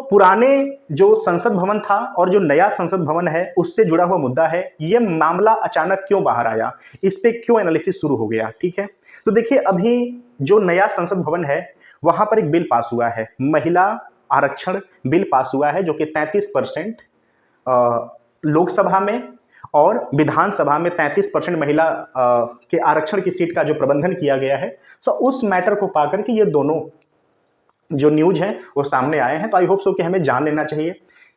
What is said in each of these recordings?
पुराने जो संसद भवन था और जो नया संसद भवन है उससे जुड़ा हुआ मुद्दा है, ये मामला अचानक क्यों बाहर आया, इस पे क्यों एनालिसिस शुरू हो गया। ठीक है, तो देखिए अभी जो नया संसद भवन है वहां पर एक बिल पास हुआ है, महिला आरक्षण बिल पास हुआ है, जो कि 33% लोकसभा में और विधानसभा में 33% महिला के आरक्षण की सीट का जो प्रबंधन किया गया है। सो उस मैटर को पाकर के ये दोनों जो न्यूज है वो सामने आए हैं। तो आई होप सो कि हमें जान लेना चाहिए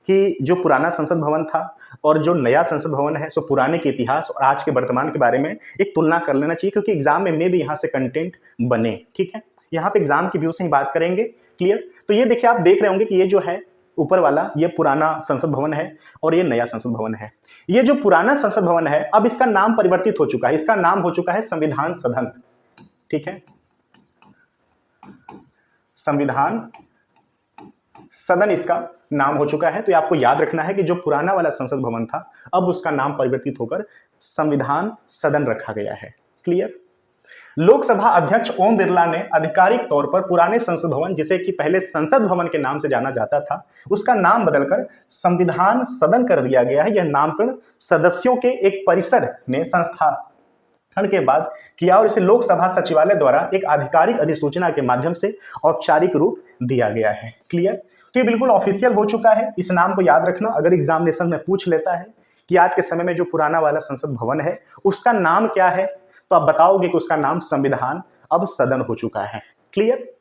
कि जो पुराना संसद भवन था और जो नया संसद भवन है, सो पुराने के इतिहास और आज के वर्तमान के बारे में एक तुलना कर लेना चाहिए, क्योंकि एग्जाम में भी यहाँ से कंटेंट बने। ठीक है, यहाँ पे एग्जाम की व्यू से ही बात करेंगे। क्लियर, तो ये देखिए आप देख रहे होंगे कि ये जो है ऊपर वाला ये पुराना संसद भवन है और ये नया संसद भवन है। ये जो पुराना संसद भवन है अब इसका नाम परिवर्तित हो चुका है, इसका नाम हो चुका है संविधान सदन। ठीक है, संविधान सदन इसका नाम हो चुका है। तो ये आपको याद रखना है कि जो पुराना वाला संसद भवन था अब उसका नाम परिवर्तित होकर संविधान सदन रखा गया है। क्लियर, लोकसभा अध्यक्ष ओम बिरला ने आधिकारिक तौर पर पुराने संसद भवन, जिसे कि पहले संसद भवन के नाम से जाना जाता था, उसका नाम बदलकर संविधान सदन कर दिया गया है। यह नामकरण सदस्यों के एक परिसर ने संस्थापन के बाद किया और इसे लोकसभा सचिवालय द्वारा एक आधिकारिक अधिसूचना के माध्यम से औपचारिक रूप दिया गया है। क्लियर, तो ये बिल्कुल ऑफिशियल हो चुका है। इस नाम को याद रखना, अगर एग्जामिनेशन में पूछ लेता है कि आज के समय में जो पुराना वाला संसद भवन है उसका नाम क्या है, तो आप बताओगे कि उसका नाम संविधान अब सदन हो चुका है। क्लियर,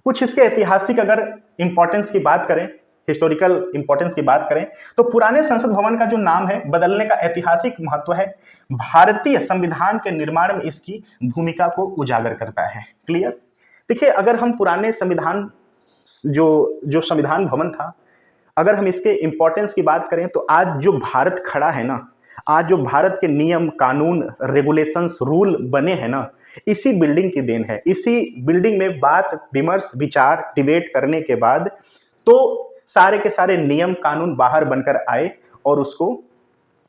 कुछ इसके ऐतिहासिक अगर इंपॉर्टेंस की बात करें, हिस्टोरिकल इंपॉर्टेंस की बात करें, तो पुराने संसद भवन का जो नाम है बदलने का ऐतिहासिक महत्व है, भारतीय संविधान के निर्माण में इसकी भूमिका को उजागर करता है। क्लियर, देखिए अगर हम पुराने संविधान जो संविधान भवन था, अगर हम इसके इंपॉर्टेंस की बात करें तो आज जो भारत खड़ा है ना, आज जो भारत के नियम कानून रेगुलेशंस रूल बने हैं ना, इसी बिल्डिंग की देन है। इसी बिल्डिंग में बात विमर्श विचार डिबेट करने के बाद तो सारे के सारे नियम कानून बाहर बनकर आए और उसको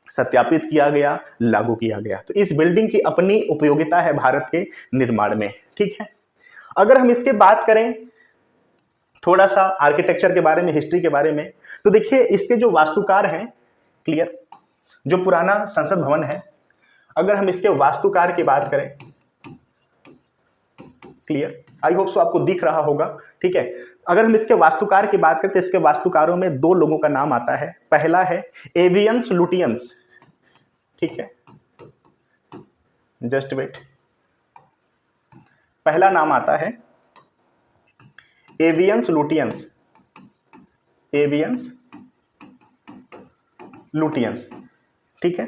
सत्यापित किया गया, लागू किया गया। तो इस बिल्डिंग की अपनी उपयोगिता है भारत के निर्माण में। ठीक है, अगर हम इसके बात करें थोड़ा सा आर्किटेक्चर के बारे में, हिस्ट्री के बारे में, तो देखिए इसके जो वास्तुकार हैं, क्लियर, जो पुराना संसद भवन है, अगर हम इसके वास्तुकार की बात करें, क्लियर, आई होप सो आपको दिख रहा होगा। ठीक है, अगर हम इसके वास्तुकार की बात करें तो इसके वास्तुकारों में दो लोगों का नाम आता है। पहला है एवियंस लुटियंस। ठीक है, जस्ट वेट, पहला नाम आता है एवियंस लुटियंस, एवियंस लुटियंस। ठीक है,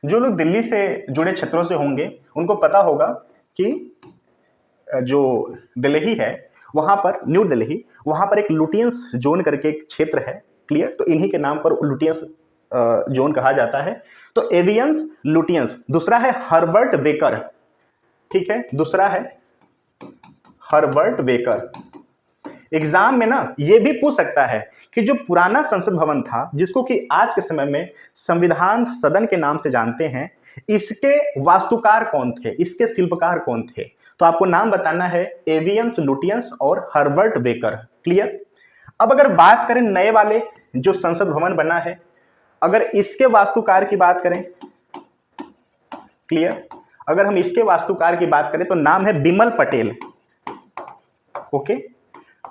जो लोग दिल्ली से जुड़े क्षेत्रों से होंगे उनको पता होगा कि जो दिल्ली है वहां पर, न्यू दिल्ली, वहां पर एक लुटियंस जोन करके एक क्षेत्र है। क्लियर, तो इन्हीं के नाम पर लुटियंस जोन कहा जाता है। तो एवियंस लुटियंस। दूसरा है हर्बर्ट बेकर। ठीक है, दूसरा है हर्बर्ट बेकर। एग्जाम में ना ये भी पूछ सकता है कि जो पुराना संसद भवन था, जिसको कि आज के समय में संविधान सदन के नाम से जानते हैं, इसके वास्तुकार कौन थे, इसके शिल्पकार कौन थे, तो आपको नाम बताना है एवियंस लुटियंस और हर्बर्ट बेकर। क्लियर, अब अगर बात करें नए वाले जो संसद भवन बना है, अगर इसके वास्तुकार की बात करें, क्लियर, अगर हम इसके वास्तुकार की बात करें तो नाम है बिमल पटेल। ओके,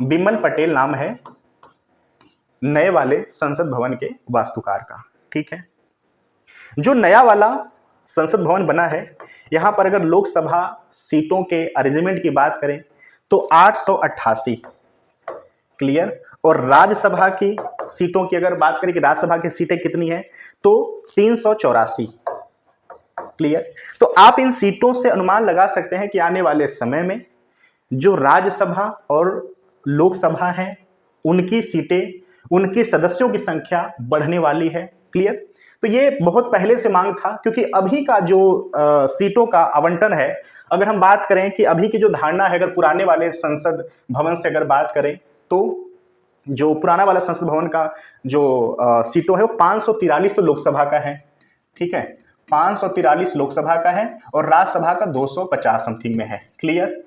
बिमल पटेल नाम है नए वाले संसद भवन के वास्तुकार का। ठीक है, जो नया वाला संसद भवन बना है, यहां पर अगर लोकसभा सीटों के अरेंजमेंट की बात करें तो 888। क्लियर, और राज्यसभा की सीटों की अगर बात करें कि राज्यसभा की सीटें कितनी हैं तो 384। क्लियर, तो आप इन सीटों से अनुमान लगा सकते हैं कि आने वाले समय में जो राज्यसभा और लोकसभा है उनकी सीटें, उनके सदस्यों की संख्या बढ़ने वाली है। क्लियर, तो ये बहुत पहले से मांग था, क्योंकि अभी का जो सीटों का आवंटन है, अगर हम बात करें कि अभी की जो धारणा है, अगर पुराने वाले संसद भवन से अगर बात करें तो जो पुराना वाला संसद भवन का जो सीटों है वो 543 तो लोकसभा का है। ठीक है, 543 लोकसभा का है और राज्यसभा का 250 समथिंग में है। क्लियर,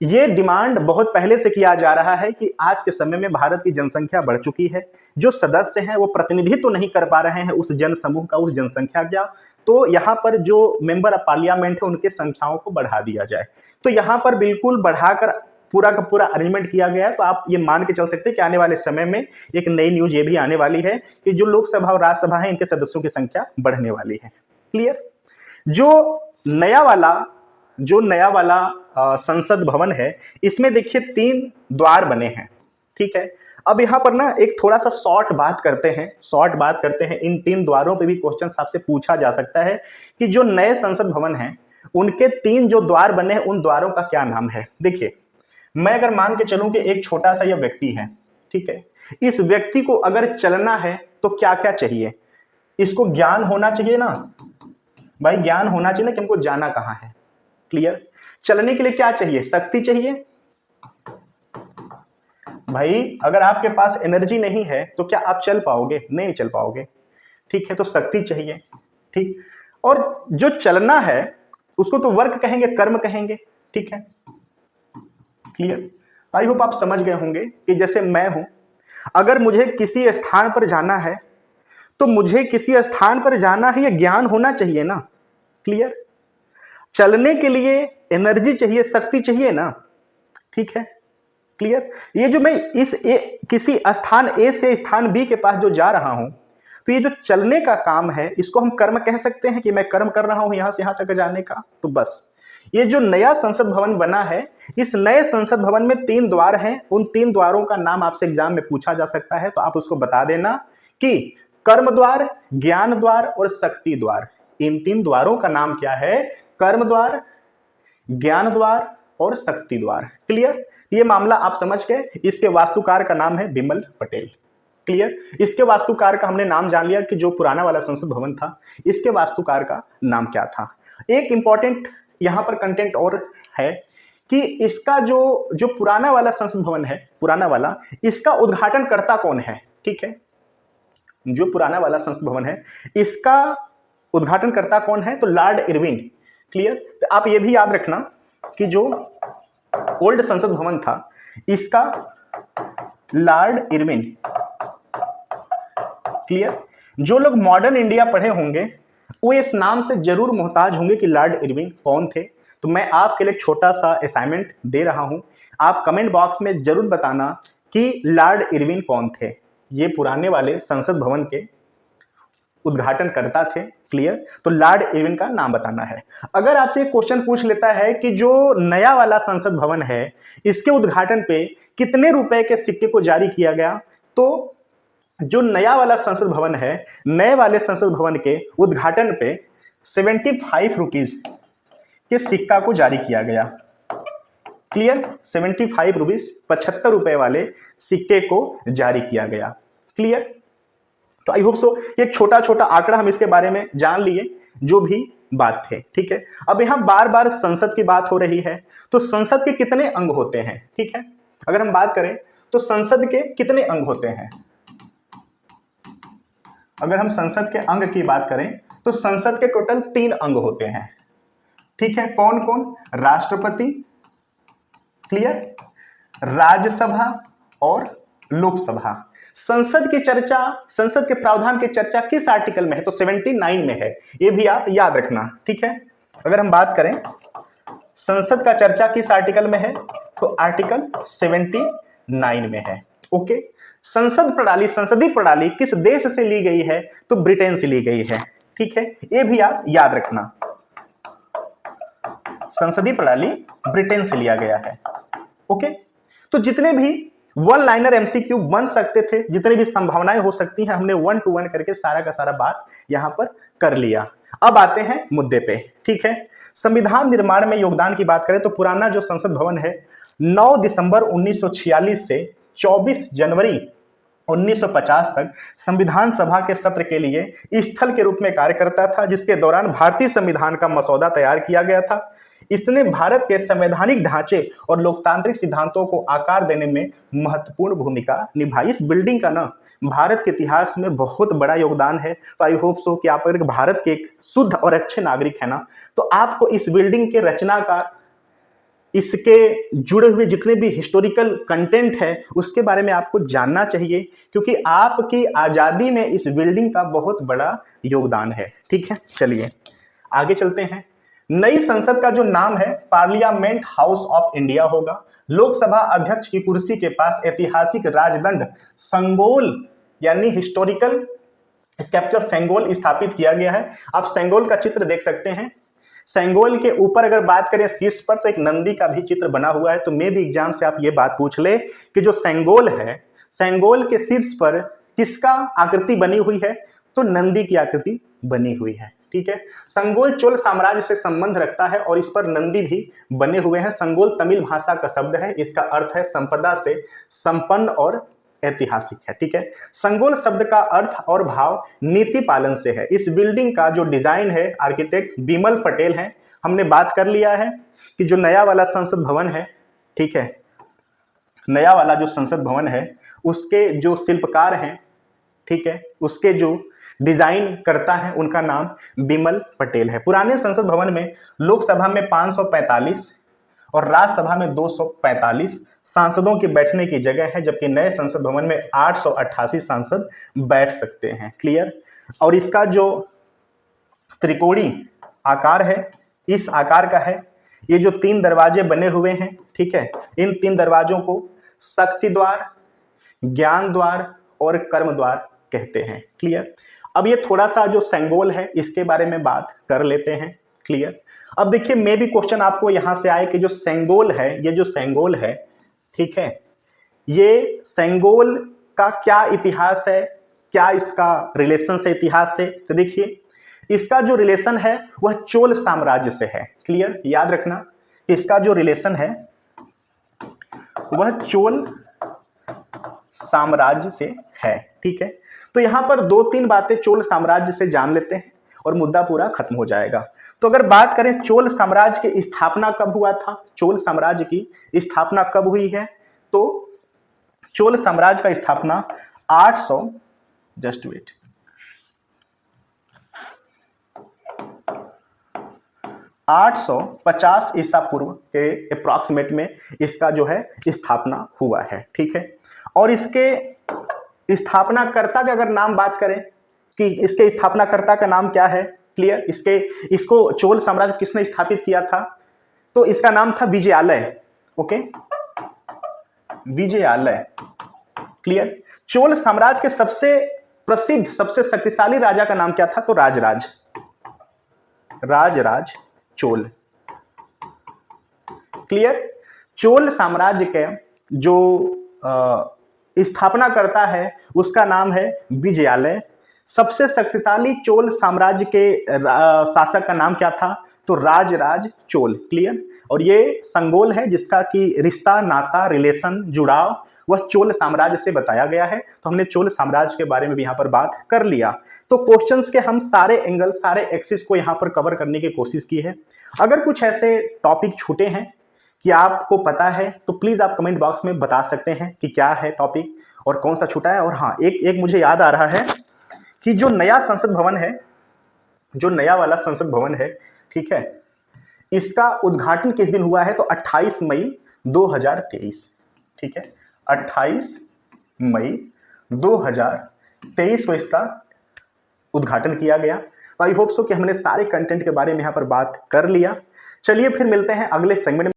ये डिमांड बहुत पहले से किया जा रहा है कि आज के समय में भारत की जनसंख्या बढ़ चुकी है, जो सदस्य हैं वो प्रतिनिधित्व तो नहीं कर पा रहे हैं उस जन समूह का, उस जनसंख्या का, तो यहाँ पर जो मेंबर ऑफ पार्लियामेंट है उनके संख्याओं को बढ़ा दिया जाए। तो यहाँ पर बिल्कुल बढ़ाकर पूरा का पूरा अरेंजमेंट किया गया है। तो आप ये मान के चल सकते हैं कि आने वाले समय में एक नई न्यूज ये भी आने वाली है कि जो लोकसभा और राज्यसभा है इनके सदस्यों की संख्या बढ़ने वाली है। क्लियर। जो नया वाला संसद भवन है, इसमें देखिए 3 द्वार बने हैं। ठीक है, अब यहाँ पर ना एक थोड़ा सा शॉर्ट बात करते हैं। इन 3 द्वारों पे भी क्वेश्चन आपसे पूछा जा सकता है कि जो नए संसद भवन है उनके 3 जो द्वार बने हैं उन द्वारों का क्या नाम है। देखिए, मैं अगर मान के चलूं कि एक छोटा सा यह व्यक्ति है, ठीक है, इस व्यक्ति को अगर चलना है तो क्या क्या चाहिए, इसको ज्ञान होना चाहिए ना भाई, ज्ञान होना चाहिए ना कि हमको जाना कहाँ है। क्लियर। चलने के लिए क्या चाहिए, शक्ति चाहिए। भाई अगर आपके पास एनर्जी नहीं है तो क्या आप चल पाओगे, नहीं चल पाओगे। ठीक है, तो शक्ति चाहिए। ठीक, और जो चलना है उसको तो वर्क कहेंगे, कर्म कहेंगे। ठीक है, क्लियर। आई होप आप समझ गए होंगे कि जैसे मैं हूं, अगर मुझे किसी स्थान पर जाना है तो मुझे किसी स्थान पर जाना है, ये ज्ञान होना चाहिए ना। क्लियर। चलने के लिए एनर्जी चाहिए, शक्ति चाहिए ना। ठीक है, क्लियर। ये जो मैं किसी स्थान ए से स्थान बी के पास जो जा रहा हूं, तो ये जो चलने का काम है इसको हम कर्म कह सकते हैं कि मैं कर्म कर रहा हूं यहां से यहां तक जाने का। तो बस ये जो नया संसद भवन बना है, इस नए संसद भवन में 3 द्वार हैं। उन 3 द्वारों का नाम आपसे एग्जाम में पूछा जा सकता है, तो आप उसको बता देना कि कर्म द्वार, ज्ञान द्वार और शक्ति द्वार। इन 3 द्वारों का नाम क्या है, कर्म द्वार, ज्ञान द्वार और शक्ति द्वार। क्लियर। ये मामला आप समझ गए। इसके वास्तुकार का नाम है बिमल पटेल। क्लियर। इसके वास्तुकार का हमने नाम जान लिया कि जो पुराना वाला संसद भवन था इसके वास्तुकार का नाम क्या था। एक इंपॉर्टेंट यहां पर कंटेंट और है कि इसका जो पुराना वाला संसद भवन है, पुराना वाला, इसका उद्घाटन करता कौन है। ठीक है, जो पुराना वाला संसद भवन है इसका उद्घाटन करता कौन है, तो लॉर्ड इरविन। क्लियर। तो आप ये भी याद रखना कि जो ओल्ड संसद भवन था इसका लॉर्ड इरविन। क्लियर। जो लोग मॉडर्न इंडिया पढ़े होंगे वो इस नाम से जरूर मोहताज होंगे कि लॉर्ड इरविन कौन थे। तो मैं आपके लिए छोटा सा असाइनमेंट दे रहा हूं, आप कमेंट बॉक्स में जरूर बताना कि लॉर्ड इरविन कौन थे। ये पुराने वाले संसद भवन के उद्घाटन करता थे। क्लियर। तो लॉर्ड इरविन का नाम बताना है। अगर आपसे एक क्वेश्चन पूछ लेता है कि जो नया वाला संसद भवन है इसके उद्घाटन पे कितने रुपए के सिक्के को जारी किया गया, तो जो नया वाला संसद भवन है, नए वाले संसद भवन के उद्घाटन पे 75 रुपीज के सिक्का को जारी किया गया। क्लियर। 75 रुपीज, 75 रुपए वाले सिक्के को जारी किया गया। क्लियर। तो आई होप सो एक छोटा छोटा आंकड़ा हम इसके बारे में जान लिए, जो भी बात थे। ठीक है, अब यहां बार बार संसद की बात हो रही है, तो संसद के कितने अंग होते हैं। ठीक है, अगर हम बात करें तो संसद के कितने अंग होते हैं। अगर हम संसद के अंग की बात करें तो संसद के टोटल 3 अंग होते हैं। ठीक है, कौन कौन, राष्ट्रपति, क्लियर, राज्यसभा और लोकसभा। संसद की चर्चा, संसद के प्रावधान की चर्चा किस आर्टिकल में है, तो 79 में है। ये भी आप याद रखना। ठीक है, अगर हम बात करें संसद का चर्चा किस आर्टिकल में है, तो आर्टिकल 79 में है। ओके। संसद प्रणाली, संसदीय प्रणाली किस देश से ली गई है, तो ब्रिटेन से ली गई है। ठीक है, ये भी आप याद रखना, संसदीय प्रणाली ब्रिटेन से लिया गया है। ओके। तो जितने भी 1 लाइनर एमसीक्यू बन सकते थे, जितनी भी संभावनाएं हो सकती हैं, हमने 1 to 1 करके सारा का सारा बात यहां पर कर लिया। अब आते हैं मुद्दे पे। ठीक है, संविधान निर्माण में योगदान की बात करें तो पुराना जो संसद भवन है 9 दिसंबर 1946 से 24 जनवरी 1950 तक संविधान सभा के सत्र के लिए स्थल के रूप में कार्य करता था, जिसके दौरान भारतीय संविधान का मसौदा तैयार किया गया था। इसने भारत के संवैधानिक ढांचे और लोकतांत्रिक सिद्धांतों को आकार देने में महत्वपूर्ण भूमिका निभाई। इस बिल्डिंग का ना भारत के इतिहास में बहुत बड़ा योगदान है। तो आई होप सो कि आप अगर भारत के एक शुद्ध और अच्छे नागरिक है ना, तो आपको इस बिल्डिंग के रचनाकार इसके जुड़े हुए जितने भी हिस्टोरिकल कंटेंट है उसके बारे में आपको जानना चाहिए, क्योंकि आपकी आज़ादी में इस बिल्डिंग का बहुत बड़ा योगदान है। ठीक है, चलिए आगे चलते हैं। नई संसद का जो नाम है पार्लियामेंट हाउस ऑफ इंडिया होगा। लोकसभा अध्यक्ष की कुर्सी के पास ऐतिहासिक राजदंड संगोल यानी हिस्टोरिकल स्कल्पचर सेंगोल स्थापित किया गया है। आप सेंगोल का चित्र देख सकते हैं। सेंगोल के ऊपर अगर बात करें शीर्ष पर तो एक नंदी का भी चित्र बना हुआ है। तो मे भी एग्जाम से आप ये बात पूछ ले कि जो सेंगोल है, सेंगोल के शीर्ष पर किसका आकृति बनी हुई है, तो नंदी की आकृति बनी हुई है। ठीक है, संगोल चोल साम्राज्य से संबंध रखता है और इस पर नंदी भी बने हुए हैं। संगोल तमिल भाषा का शब्द है, इसका अर्थ है संपदा से संपन्न और ऐतिहासिक है। ठीक है, संगोल शब्द का अर्थ और भाव नीति पालन से है। इस बिल्डिंग का जो डिजाइन है आर्किटेक्ट बिमल पटेल है। हमने बात कर लिया है कि जो नया वाला संसद भवन है, ठीक है, नया वाला जो संसद भवन है उसके जो शिल्पकार हैं, ठीक है, उसके जो डिजाइन करता है उनका नाम बिमल पटेल है। पुराने संसद भवन में लोकसभा में 545 और राज्यसभा में 245 सांसदों के बैठने की जगह है, जबकि नए संसद भवन में 888 सांसद बैठ सकते हैं। क्लियर। और इसका जो त्रिकोणी आकार है, इस आकार का है। ये जो 3 दरवाजे बने हुए हैं, ठीक है, इन 3 दरवाजों को शक्ति द्वार, ज्ञान द्वार और कर्म द्वार कहते हैं। क्लियर। अब ये थोड़ा सा जो सेंगोल है इसके बारे में बात कर लेते हैं। क्लियर। अब देखिए मे भी क्वेश्चन आपको यहां से आए कि जो सेंगोल है, ये जो सेंगोल है, ठीक है, ये सेंगोल का क्या इतिहास है, क्या इसका रिलेशन से इतिहास से। तो देखिए इसका जो रिलेशन है वह चोल साम्राज्य से है। क्लियर, याद रखना इसका जो रिलेशन है वह चोल साम्राज्य से है। ठीक है, तो यहां पर 2-3 बातें चोल साम्राज्य से जान लेते हैं और मुद्दा पूरा खत्म हो जाएगा। तो अगर बात करें चोल साम्राज्य की स्थापना कब हुआ था, चोल साम्राज्य की स्थापना कब हुई है, तो चोल साम्राज्य का स्थापना 850 ईसा पूर्व के अप्रॉक्सीमेट में इसका जो है स्थापना हुआ है। ठीक है, और इसके स्थापनाकर्ता का अगर नाम बात करें कि इसके स्थापनाकर्ता का नाम क्या है। क्लियर, इसको चोल साम्राज्य किसने स्थापित किया था, तो इसका नाम था विजयालय। ओके, विजयालय। क्लियर। चोल साम्राज्य के सबसे प्रसिद्ध, सबसे शक्तिशाली राजा का नाम क्या था, तो राजराज चोल। क्लियर। चोल साम्राज्य के जो स्थापना करता है उसका नाम है विजयालय। सबसे शक्तिशाली चोल साम्राज्य के शासक का नाम क्या था, तो राजराज चोल। क्लियर। और ये संगोल है जिसका कि रिश्ता, नाता, रिलेशन, जुड़ाव वह चोल साम्राज्य से बताया गया है। तो हमने चोल साम्राज्य के बारे में भी यहाँ पर बात कर लिया। तो क्वेश्चंस के हम सारे एंगल, सारे एक्सिस को यहाँ पर कवर करने की कोशिश की है। अगर कुछ ऐसे टॉपिक छूटे हैं कि आपको पता है तो प्लीज आप कमेंट बॉक्स में बता सकते हैं कि क्या है टॉपिक और कौन सा छूटा है। और हाँ, एक मुझे याद आ रहा है कि जो नया संसद भवन है, जो नया वाला संसद भवन है, ठीक है, इसका उद्घाटन किस दिन हुआ है, तो 28 मई 2023। ठीक है, 28 मई 2023 को इसका उद्घाटन किया गया। आई होप सो कि हमने सारे कंटेंट के बारे में यहाँ पर बात कर लिया। चलिए फिर मिलते हैं अगले सेगमेंट में।